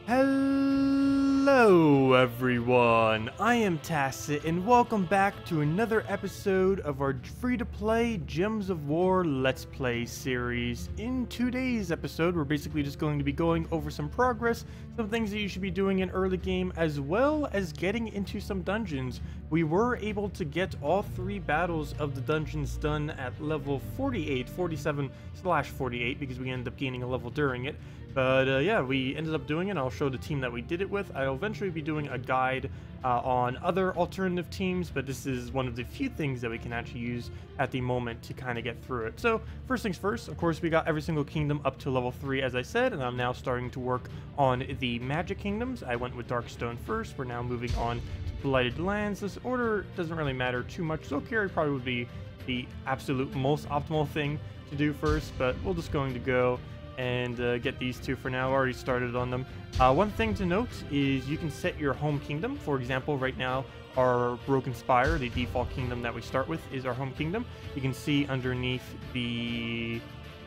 Hello everyone, I am Tacet and welcome back to another episode of our free-to-play Gems of War Let's Play series. In today's episode, we're basically just going to be going over some progress, some things that you should be doing in early game, as well as getting into some dungeons. We were able to get all three battles of the dungeons done at level 47/48 because we ended up gaining a level during it. But yeah, we ended up doing it. I'll show the team that we did it with. I'll eventually be doing a guide on other alternative teams, but this is one of the few things that we can actually use at the moment to kind of get through it. So first things first, of course, we got every single kingdom up to level 3, as I said, and I'm now starting to work on the magic kingdoms. I went with Darkstone first. We're now moving on to Blighted Lands. This order doesn't really matter too much. Zolkiri probably would be the absolute most optimal thing to do first, but we're just going to go and get these two for now. Already started on them. One thing to note is you can set your home kingdom. For example, right now our Broken Spire, the default kingdom that we start with, is our home kingdom. You can see underneath the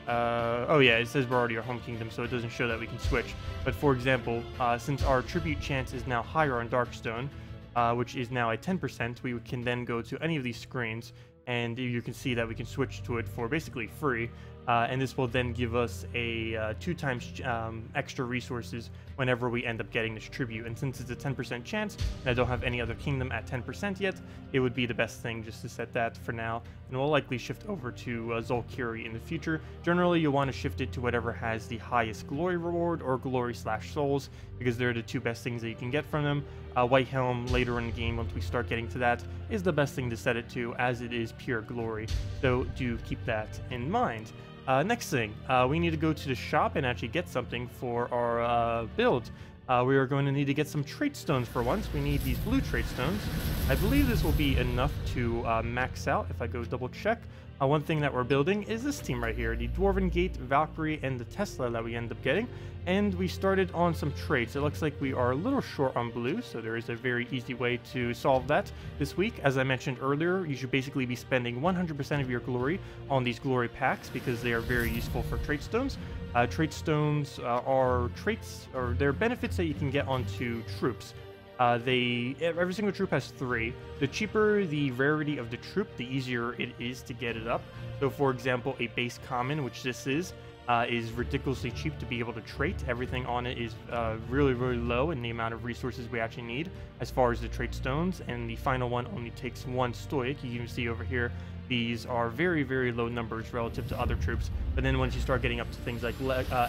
oh yeah, it says we're already our home kingdom, so it doesn't show that we can switch. But for example, since our tribute chance is now higher on Darkstone, which is now at 10%, we can then go to any of these screens and you can see that we can switch to it for basically free. And this will then give us a 2 times extra resources whenever we end up getting this tribute. And since it's a 10% chance, and I don't have any other kingdom at 10% yet, it would be the best thing just to set that for now. And we'll likely shift over to Zolkiri in the future. Generally, you'll want to shift it to whatever has the highest glory reward or glory/souls, because they're the 2 best things that you can get from them. White Helm, later in the game, once we start getting to that, is the best thing to set it to, as it is pure glory. So do keep that in mind. Next thing, we need to go to the shop and actually get something for our build. We are going to need to get some trait stones for once. We need these blue trait stones. I believe this will be enough to max out if I go double check. One thing that we're building is this team right here, the Dwarven Gate, Valkyrie, and the Tesla that we end up getting. And we started on some traits. It looks like we are a little short on blue, so there is a very easy way to solve that this week. As I mentioned earlier, you should basically be spending 100% of your glory on these glory packs because they are very useful for trait stones. Trait stones are traits, or they're benefits that you can get onto troops. Every single troop has 3. The cheaper the rarity of the troop, the easier it is to get it up. So for example, a base common, which this is ridiculously cheap to be able to trait. Everything on it is really, really low in the amount of resources we actually need as far as the trait stones, and the final one only takes 1 stoic. You can see over here, these are very, very low numbers relative to other troops, but then once you start getting up to things like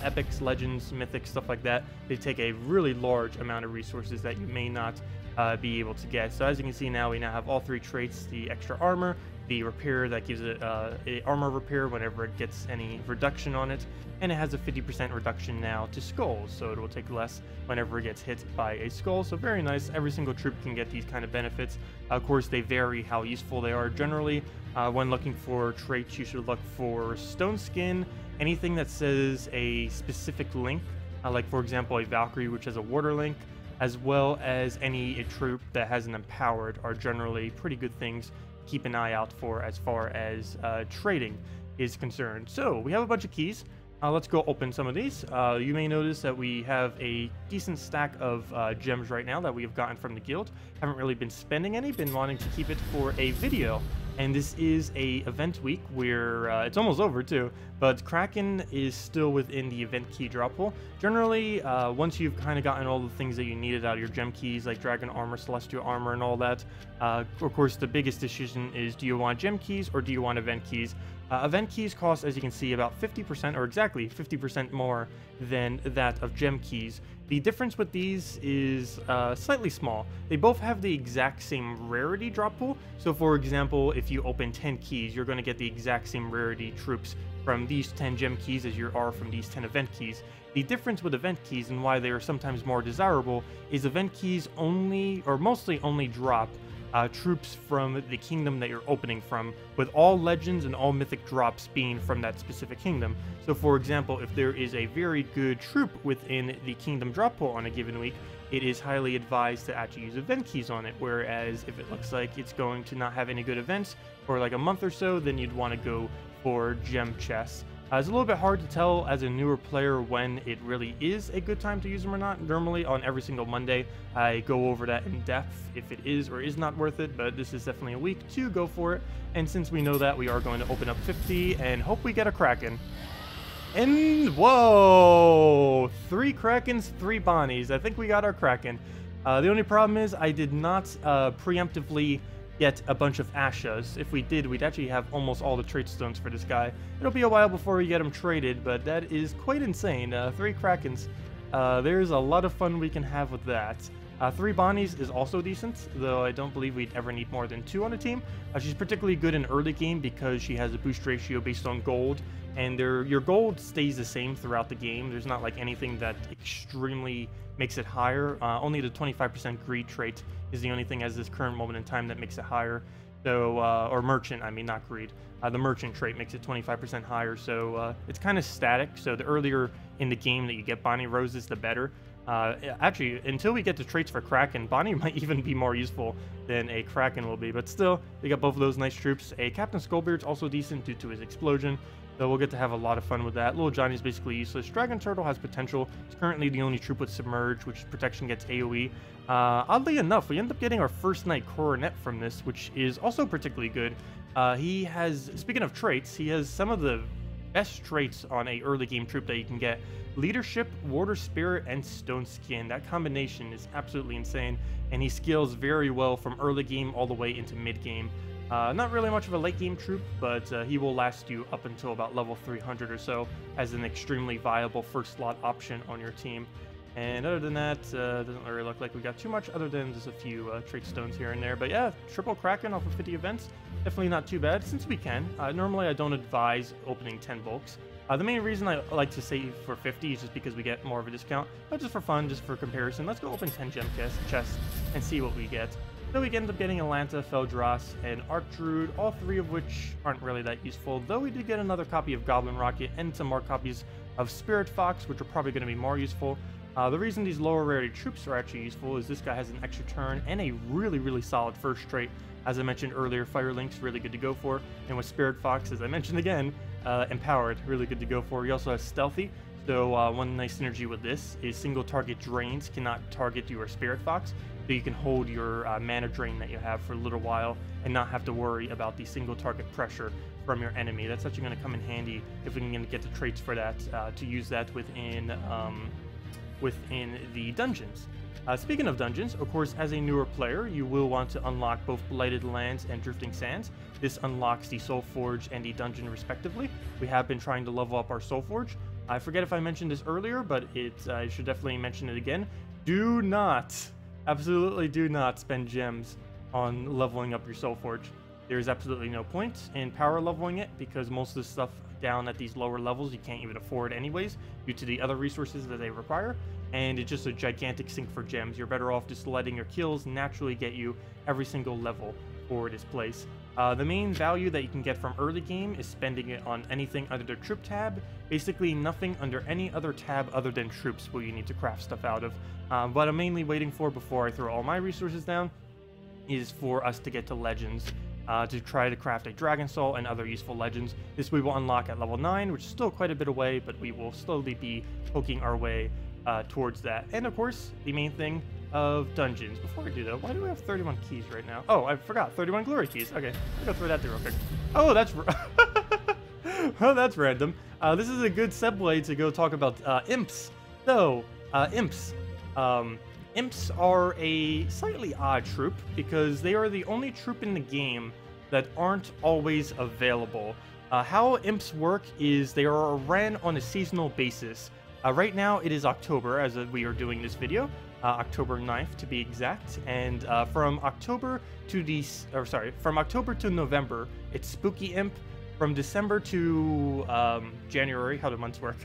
epics, legends, mythics, stuff like that, they take a really large amount of resources that you may not be able to get. So as you can see now, we now have all 3 traits: the extra armor, the repair that gives it a armor repair whenever it gets any reduction on it, and it has a 50% reduction now to skulls, so it will take less whenever it gets hit by a skull. So very nice. Every single troop can get these kind of benefits. Of course, they vary how useful they are. Generally, when looking for traits, you should look for stone skin, anything that says a specific link, like for example a Valkyrie, which has a water link, as well as any troop that has an empowered, are generally pretty good things. Keep an eye out for as far as trading is concerned. So we have a bunch of keys. Let's go open some of these. You may notice that we have a decent stack of gems right now that we have gotten from the guild. Haven't really been spending any, been wanting to keep it for a video. And this is a event week where it's almost over too, but Kraken is still within the event key drop pool. Generally, once you've kind of gotten all the things that you needed out of your gem keys, like Dragon Armor, Celestial Armor, and all that, of course, the biggest decision is, do you want gem keys or do you want event keys? Event keys cost, as you can see, about 50%, or exactly 50% more than that of gem keys. The difference with these is slightly small. They both have the exact same rarity drop pool. So for example, if you open 10 keys, you're going to get the exact same rarity troops from these 10 gem keys as you are from these 10 event keys. The difference with event keys and why they are sometimes more desirable is event keys only, or mostly only, drop troops from the kingdom that you're opening from, with all legends and all mythic drops being from that specific kingdom. So for example, if there is a very good troop within the kingdom drop pool on a given week, it is highly advised to actually use event keys on it, whereas if it looks like it's going to not have any good events for like a month or so, then you'd want to go for gem chests. It's a little bit hard to tell as a newer player when it really is a good time to use them or not. Normally on every single Monday, I go over that in depth if it is or is not worth it, but this is definitely a week to go for it. And since we know that, we are going to open up 50 and hope we get a Kraken. And whoa, 3 Krakens, 3 Bonnies. I think we got our Kraken. The only problem is I did not preemptively get a bunch of Ashas. If we did, we'd actually have almost all the trait stones for this guy. It'll be a while before we get him traded, but that is quite insane. 3 Krakens. There's a lot of fun we can have with that. 3 Bonnies is also decent, though I don't believe we'd ever need more than 2 on a team. She's particularly good in early game because she has a boost ratio based on gold, and your gold stays the same throughout the game. There's not like anything that extremely makes it higher. Only the 25% greed trait is the only thing as this current moment in time that makes it higher. So, or merchant, I mean, not greed. The merchant trait makes it 25% higher, so it's kind of static. So the earlier in the game that you get Bonnie Roses, the better. Actually, until we get the traits for Kraken, Bonnie might even be more useful than a Kraken will be. But still, we got both of those nice troops. A Captain Skullbeard's also decent due to his explosion, so we'll get to have a lot of fun with that. Little Johnny's basically useless. Dragon Turtle has potential. It's currently the only troop with Submerge, which protection gets AoE. Oddly enough, we end up getting our first Knight Coronet from this, which is also particularly good. He has, speaking of traits, he has some of the best traits on a early game troop that you can get. Leadership, Water Spirit, and Stone Skin. That combination is absolutely insane, and he scales very well from early game all the way into mid game. Not really much of a late game troop, but he will last you up until about level 300 or so as an extremely viable first slot option on your team. And other than that, doesn't really look like we got too much other than just a few trait stones here and there. But yeah, triple Kraken off of 50 events, definitely not too bad since we can. Normally I don't advise opening 10 bulks. The main reason I like to save for 50 is just because we get more of a discount, but just for fun, just for comparison. Let's go open 10 gem chests and see what we get. So we end up getting Atlanta, Feldras, and Archdruid, all 3 of which aren't really that useful, though we did get another copy of Goblin Rocket and some more copies of Spirit Fox, which are probably going to be more useful. The reason these lower rarity troops are actually useful is this guy has an extra turn and a really solid first trait. As I mentioned earlier, Fire Link's really good to go for, and with Spirit Fox, as I mentioned again, Empowered, really good to go for. He also has Stealthy, so one nice synergy with this is single target drains cannot target your Spirit Fox, so you can hold your mana drain that you have for a little while and not have to worry about the single target pressure from your enemy. That's actually going to come in handy if we can get the traits for that, to use that within the dungeons. Speaking of dungeons, of course, as a newer player, you will want to unlock both Blighted Lands and Drifting Sands. This unlocks the Soul Forge and the dungeon respectively. We have been trying to level up our Soul Forge. I forget if I mentioned this earlier, but I should definitely mention it again. Do not, absolutely do not spend gems on leveling up your Soul Forge. There's absolutely no point in power leveling it because most of the stuff down at these lower levels you can't even afford anyways due to the other resources that they require, and it's just a gigantic sink for gems. You're better off just letting your kills naturally get you every single level for this place. The main value that you can get from early game is spending it on anything under the troop tab. Basically nothing under any other tab other than troops will you need to craft stuff out of. What I'm mainly waiting for before I throw all my resources down is for us to get to legends. To try to craft a Dragon Soul and other useful legends. This we will unlock at level 9, which is still quite a bit away, but we will slowly be poking our way towards that. And of course, the main thing of dungeons. Before I do though, why do we have 31 keys right now? Oh, I forgot, 31 glory keys. Okay, I'll go through that through real quick. Oh, that's oh, that's random. This is a good segue to go talk about imps. So, imps. Imps are a slightly odd troop because they are the only troop in the game that aren't always available. How imps work is they are ran on a seasonal basis. Right now it is October as we are doing this video, October 9th to be exact, and from October to November it's Spooky Imp. From December to January, how do months work?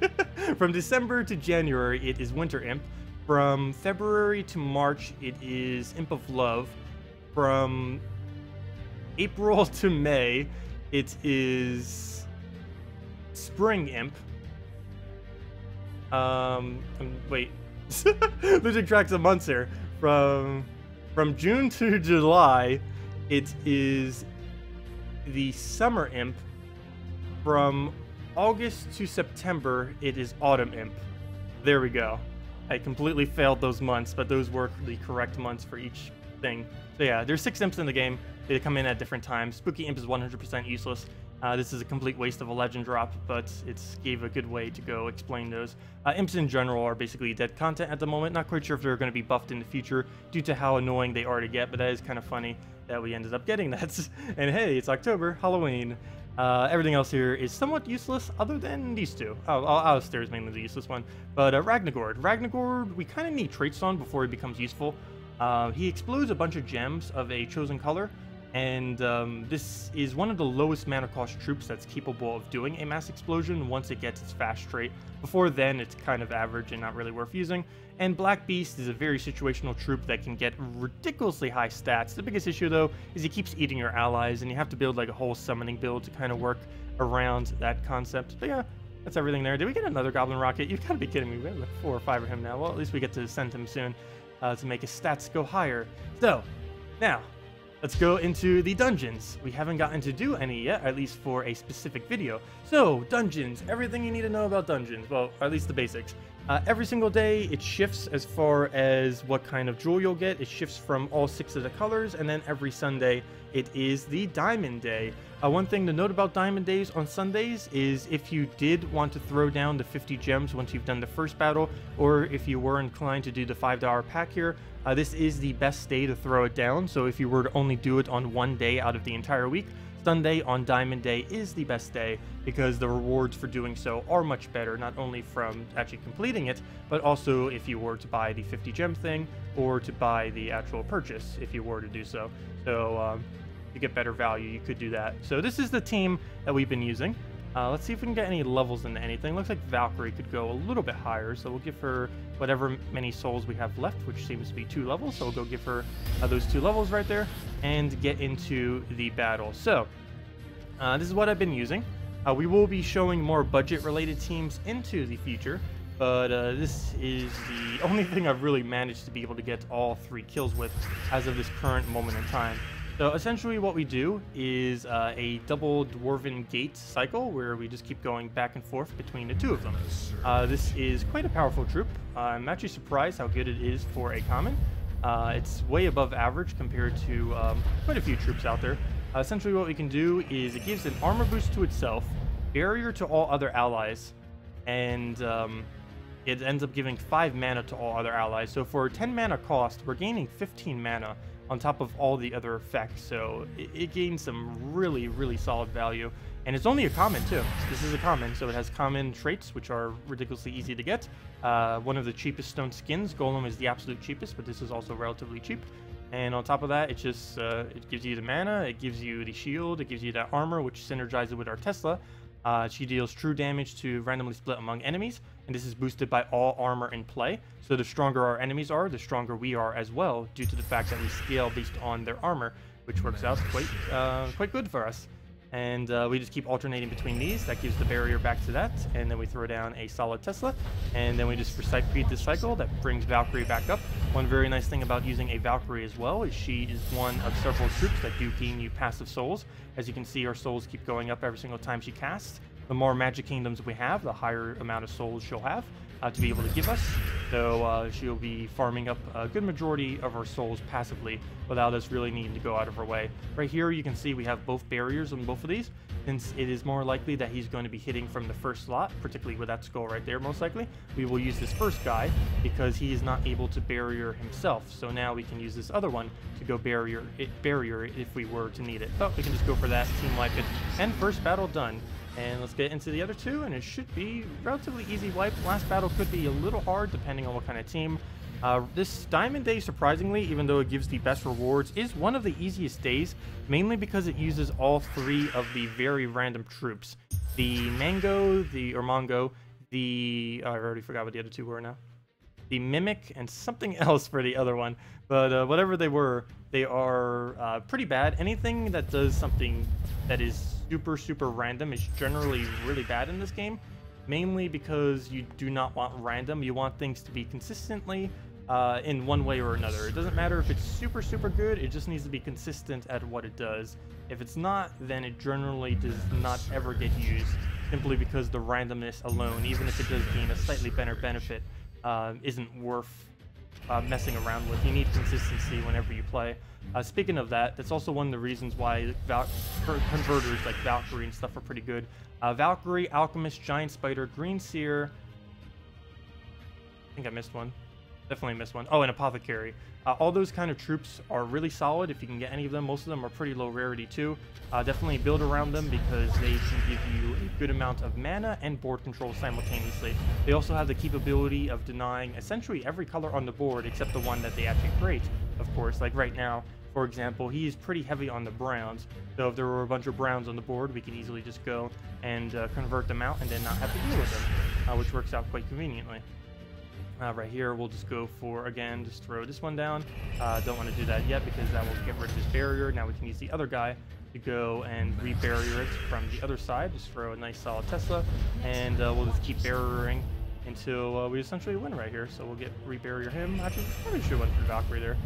From December to January it is Winter Imp. From February to March, it is Imp of Love. From April to May, it is Spring Imp. Wait, losing track of months here. From June to July, it is the Summer Imp. From August to September, it is Autumn Imp. There we go. I completely failed those months, but those were the correct months for each thing. So yeah, there's 6 imps in the game. They come in at different times. Spooky Imp is 100% useless. This is a complete waste of a legend drop, but it gave a good way to go explain those. Imps in general are basically dead content at the moment. Not quite sure if they're going to be buffed in the future due to how annoying they are to get, but that is kind of funny that we ended up getting that. And hey, it's October, Halloween. Everything else here is somewhat useless other than these two. Alistair is mainly the useless one. But Ragnagord. Ragnagord, we kind of need traits on before he becomes useful. He explodes a bunch of gems of a chosen color. And this is one of the lowest mana cost troops that's capable of doing a mass explosion once it gets its fast trait. Before then, it's kind of average and not really worth using. And Black Beast is a very situational troop that can get ridiculously high stats. The biggest issue, though, is he keeps eating your allies, and you have to build like a whole summoning build to kind of work around that concept. But yeah, that's everything there. Did we get another Goblin Rocket? You've got to be kidding me. We have like 4 or 5 of him now. Well, at least we get to send him soon to make his stats go higher. So, now, let's go into the dungeons. We haven't gotten to do any yet, at least for a specific video. So, dungeons, everything you need to know about dungeons. Well, at least the basics. Every single day, it shifts as far as what kind of jewel you'll get. It shifts from all 6 of the colors, and then every Sunday, it is the Diamond Day. One thing to note about Diamond Days on Sundays is if you did want to throw down the 50 gems once you've done the first battle, or if you were inclined to do the $5 pack here, this is the best day to throw it down. So if you were to only do it on one day out of the entire week, Sunday on Diamond Day is the best day because the rewards for doing so are much better, not only from actually completing it, but also if you were to buy the 50 gem thing or to buy the actual purchase if you were to do so. So to get better value, you could do that. So this is the team that we've been using. Let's see if we can get any levels into anything. Looks like Valkyrie could go a little bit higher, so we'll give her whatever many souls we have left, which seems to be 2 levels. So we'll go give her those 2 levels right there and get into the battle. So this is what I've been using. We will be showing more budget-related teams into the future, but this is the only thing I've really managed to be able to get all 3 kills with as of this current moment in time. So essentially what we do is a double Dwarven Gate cycle where we just keep going back and forth between the 2 of them. This is quite a powerful troop. I'm actually surprised how good it is for a common. It's way above average compared to quite a few troops out there. Essentially what we can do is it gives an armor boost to itself, barrier to all other allies, and it ends up giving 5 mana to all other allies. So for 10 mana cost, we're gaining 15 mana on top of all the other effects, so it gains some really, really solid value. And it's only a common too. This is a common, so it has common traits, which are ridiculously easy to get. One of the cheapest stone skins, Golem is the absolute cheapest, but this is also relatively cheap. And on top of that, it just it gives you the mana, it gives you the shield, it gives you that armor, which synergizes with our Tesla. She deals true damage to randomly split among enemies, and this is boosted by all armor in play. So the stronger our enemies are, the stronger we are as well, due to the fact that we scale based on their armor, which works out quite good for us. And we just keep alternating between these. That gives the barrier back to that, and then we throw down a solid Tesla, and then we just repeat this cycle. That brings Valkyrie back up. One very nice thing about using a Valkyrie as well is she is one of several troops that do gain you passive souls. As you can see, our souls keep going up every single time she casts. The more magic kingdoms we have, the higher amount of souls she'll have to be able to give us. So she'll be farming up a good majority of our souls passively without us really needing to go out of our way. Right here you can see we have both barriers on both of these, since it is more likely that he's going to be hitting from the first slot, particularly with that skull right there most likely. We will use this first guy because he is not able to barrier himself, so now we can use this other one to go barrier it if we were to need it. But we can just go for that, team wipe it, and first battle done. And let's get into the other 2, and it should be relatively easy wipe. Last battle could be a little hard depending on what kind of team. This Diamond Day, surprisingly, even though it gives the best rewards, is one of the easiest days, mainly because it uses all 3 of the very random troops. The Mango, the Mongo, I already forgot what the other 2 were now. The Mimic, and something else for the other one. But whatever they were, they are pretty bad. Anything that does something that is super random is generally really bad in this game, mainly because you do not want random. You want things to be consistently in one way or another. It doesn't matter if it's super good, it just needs to be consistent at what it does. If it's not, then it generally does not ever get used. simply because the randomness alone, even if it does gain a slightly better benefit, isn't worth messing around with. You need consistency whenever you play. Speaking of that, that's also one of the reasons why converters like Valkyrie and stuff are pretty good. Valkyrie, Alchemist, Giant Spider, Green Seer. I think I missed one. Definitely missed one. Oh, and Apothecary. All those kind of troops are really solid if you can get any of them. Most of them are pretty low rarity too. Definitely build around them because they can give you a good amount of mana and board control simultaneously. They also have the capability of denying essentially every color on the board except the one that they actually create, of course. Like right now, for example, he's pretty heavy on the browns. So if there were a bunch of browns on the board, we can easily just go and convert them out and then not have to deal with them, which works out quite conveniently. Right here, we'll just go for, again, just throw this one down. Don't want to do that yet because that will get rid of this barrier. Now we can use the other guy to go and re-barrier it from the other side. Just throw a nice solid Tesla, and we'll just keep barriering until we essentially win right here. So we'll get re-barrier him. Actually, probably should have went for Valkyrie there.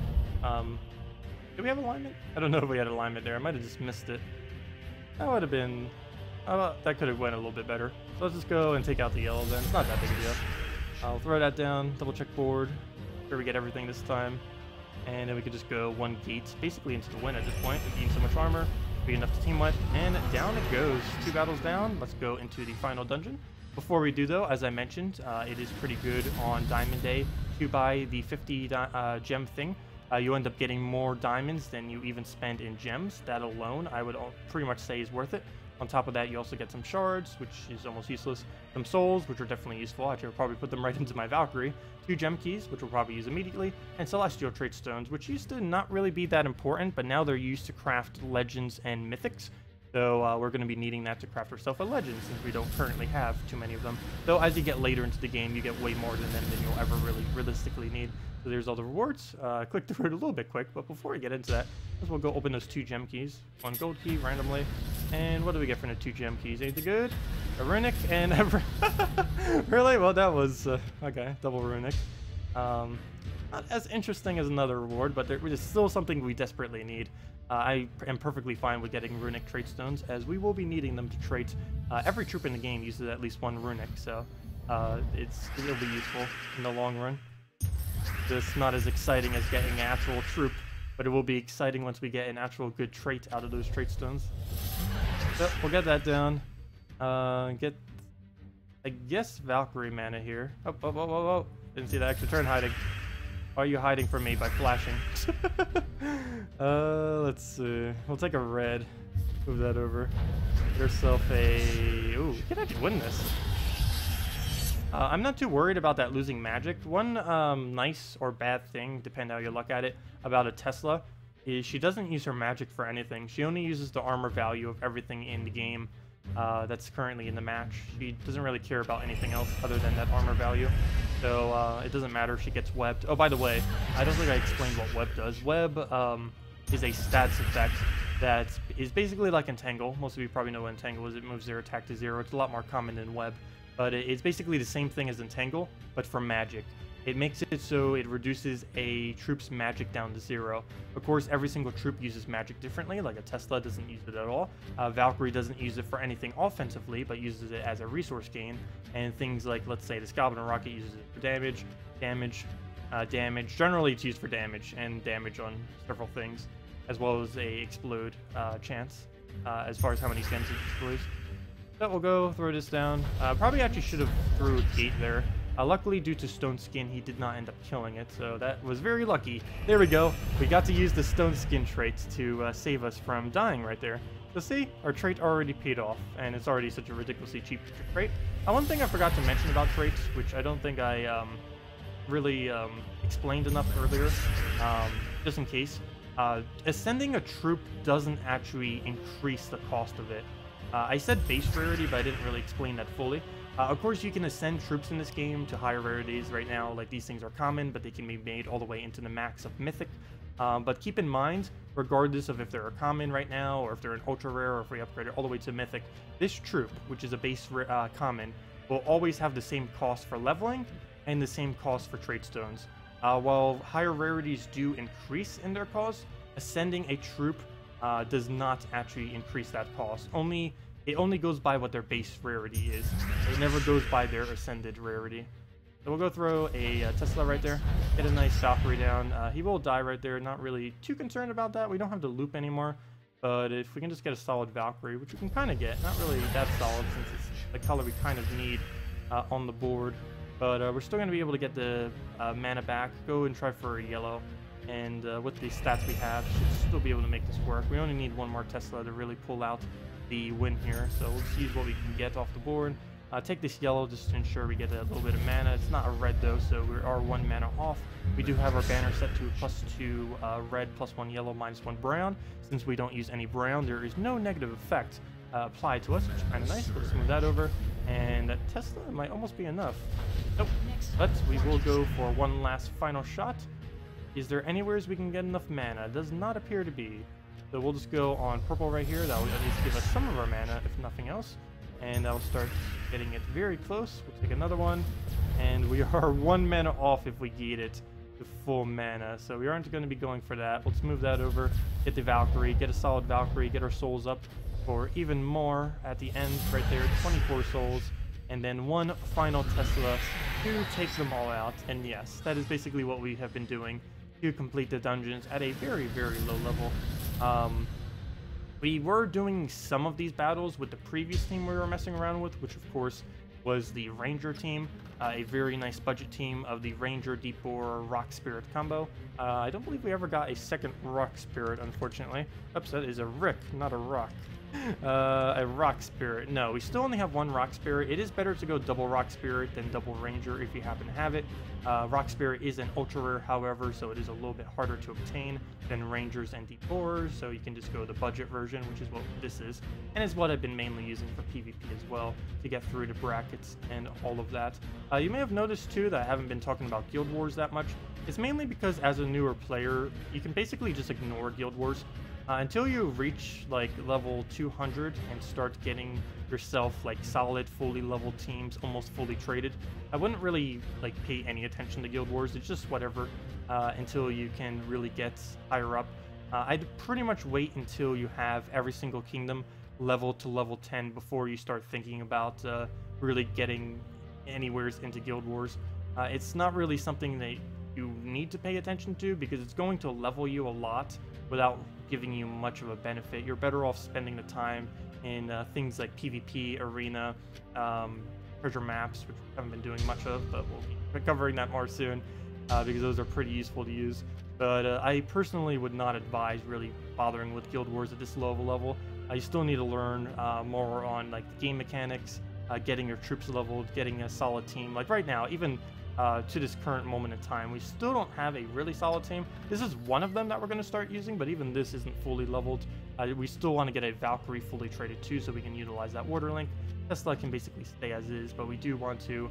Did we have alignment? I don't know if we had alignment there. I might have just missed it. That would have been... that could have went a little bit better. So let's just go and take out the yellow then. It's not that big a deal. I'll throw that down, double check board, sure we get everything this time, and then we could just go one gate basically into the win at this point. We gain so much armor, be enough to team wipe, and down it goes. 2 battles down. Let's go into the final dungeon. Before we do though, as I mentioned, it is pretty good on Diamond Day to buy the 50 gem thing. You end up getting more diamonds than you even spend in gems. That alone, I would pretty much say is worth it. On top of that, you also get some shards, which is almost useless. Some souls, which are definitely useful. Actually, I'll probably put them right into my Valkyrie. 2 gem keys, which we'll probably use immediately. And celestial trait stones, which used to not really be that important, but now they're used to craft legends and mythics. So we're going to be needing that to craft ourselves a legend, since we don't currently have too many of them. Though as you get later into the game, you get way more than them than you'll ever really realistically need. So there's all the rewards. Click through it a little bit quick, but before we get into that, we'll go open those 2 gem keys. 1 gold key randomly. And what do we get from the 2 gem keys? Anything good? A runic and a... Really? Well, that was... okay, double runic. Not as interesting as another reward, but there is still something we desperately need. I am perfectly fine with getting runic trait stones, as we will be needing them to trait. Every troop in the game uses at least 1 runic, so it'll be useful in the long run. Just not as exciting as getting an actual troop, but it will be exciting once we get an actual good trait out of those trait stones. So we'll get that down. Get, I guess, Valkyrie mana here. Oh. Didn't see that extra turn hiding. Why are you hiding from me by flashing? Let's see. We'll take a red. Move that over. Get yourself a... Ooh, we can actually win this. I'm not too worried about that losing magic. One nice or bad thing, depending how you look at it, about a Tesla is she doesn't use her magic for anything. She only uses the armor value of everything in the game that's currently in the match. She doesn't really care about anything else other than that armor value. So it doesn't matter if she gets webbed. Oh, by the way, I don't think I explained what web does. Web is a stats effect that is basically like Entangle. Most of you probably know what Entangle is. It moves their attack to 0. It's a lot more common than web. But it's basically the same thing as Entangle, but for magic. It makes it so it reduces a troop's magic down to 0. Of course, every single troop uses magic differently, like a Tesla doesn't use it at all. Valkyrie doesn't use it for anything offensively, but uses it as a resource gain. And things like, let's say, the Goblin Rocket uses it for damage. Generally, it's used for damage, and damage on several things, as well as a explode chance, as far as how many gems it explodes. So we'll go throw this down. Probably actually should have threw a gate there. Luckily, due to Stone Skin, he did not end up killing it, so that was very lucky. There we go. We got to use the Stone Skin trait to save us from dying right there. So see, our trait already paid off, and it's already such a ridiculously cheap trait. One thing I forgot to mention about traits, which I don't think I really explained enough earlier, just in case. Ascending a troop doesn't actually increase the cost of it. I said base rarity, but I didn't really explain that fully. Of course, you can ascend troops in this game to higher rarities. Right now, like, these things are common, but they can be made all the way into the max of Mythic. But keep in mind, regardless of if they're a common right now, or if they're an ultra rare, or if we upgrade it all the way to Mythic, this troop, which is a base common, will always have the same cost for leveling and the same cost for trait stones. While higher rarities do increase in their cost, ascending a troop does not actually increase that cost. Only it only goes by what their base rarity is. It never goes by their ascended rarity. So we'll go throw a Tesla right there, get a nice Valkyrie down. He will die right there, not really too concerned about that. We don't have to loop anymore, but if we can just get a solid Valkyrie, which we can kind of get, not really that solid since it's the color we kind of need on the board. But we're still going to be able to get the mana back, go and try for a yellow. And with the stats we have, should still be able to make this work. We only need one more Tesla to really pull out the win here, so we'll just use what we can get off the board. Take this yellow just to ensure we get a little bit of mana. It's not a red though, so we are 1 mana off. We do have our banner set to +2 red, +1 yellow, -1 brown. Since we don't use any brown, there is no negative effect applied to us, which is kind of nice. Let's move that over, and that Tesla might almost be enough. Nope, but we will go for one last final shot. Is there anywhere we can get enough mana? Does not appear to be. So we'll just go on purple right here. That will at least give us some of our mana, if nothing else. And I'll start getting it very close. We'll take another one, and we are 1 mana off if we get it to full mana. So we aren't going to be going for that. Let's move that over, get the Valkyrie, get a solid Valkyrie, get our souls up for even more at the end right there, 24 souls, and then one final Tesla to take them all out. And yes, that is basically what we have been doing to complete the dungeons at a very, very low level. We were doing some of these battles with the previous team we were messing around with, which of course was the Ranger team, a very nice budget team of the Ranger, Deep Bore, Rock Spirit combo. I don't believe we ever got a second Rock Spirit, unfortunately. Oops, that is a Rick, not a Rock. A Rock Spirit. No, we still only have 1 Rock Spirit. It is better to go double Rock Spirit than double Ranger if you happen to have it. Rock Spirit is an ultra rare, however, so it is a little bit harder to obtain than Rangers and Deep Borers, so you can just go the budget version, which is what this is, and is what I've been mainly using for PvP as well, to get through the brackets and all of that. You may have noticed too that I haven't been talking about Guild Wars that much. It's mainly because as a newer player, you can basically just ignore Guild Wars. Until you reach like level 200 and start getting yourself like solid, fully leveled teams, almost fully traded, I wouldn't really like pay any attention to Guild Wars. It's just whatever until you can really get higher up. I'd pretty much wait until you have every single kingdom level to level 10 before you start thinking about really getting anywhere into Guild Wars. It's not really something that you need to pay attention to because it's going to level you a lot without giving you much of a benefit. You're better off spending the time in things like PvP, arena, treasure maps, which we haven't been doing much of, but we'll be covering that more soon because those are pretty useful to use. But I personally would not advise really bothering with Guild Wars at this low level. You still need to learn more on like the game mechanics, getting your troops leveled, getting a solid team. Like right now, even to this current moment in time, we still don't have a really solid team. This is one of them that we're going to start using, but even this isn't fully leveled. We still want to get a Valkyrie fully traded too, so we can utilize that water link. Tesla can basically stay as is, but we do want to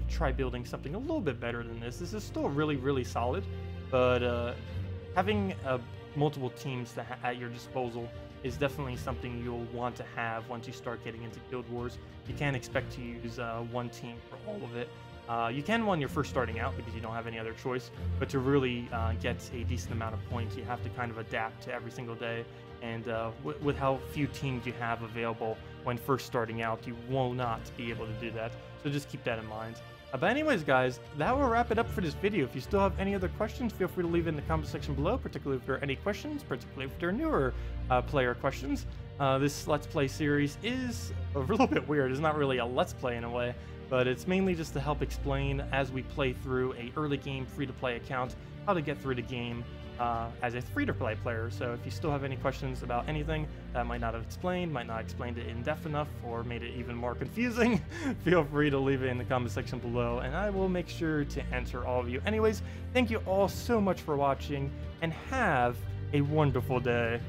try building something a little bit better than this. This is still really, really solid, but having multiple teams at your disposal is definitely something you'll want to have once you start getting into Guild Wars. You can't expect to use one team for all of it. You can when you're first starting out because you don't have any other choice, but to really get a decent amount of points, you have to kind of adapt to every single day. And with how few teams you have available when first starting out, you will not be able to do that. So just keep that in mind. But anyways, guys, that will wrap it up for this video. If you still have any other questions, feel free to leave it in the comment section below, particularly if there are any questions, particularly if there are newer player questions. This Let's Play series is a little bit weird. It's not really a Let's Play in a way, but it's mainly just to help explain as we play through a early game free-to-play account how to get through the game as a free-to-play player. So if you still have any questions about anything that I might not have explained it in depth enough, or made it even more confusing, feel free to leave it in the comment section below, and I will make sure to answer all of you. Anyways, thank you all so much for watching, and have a wonderful day.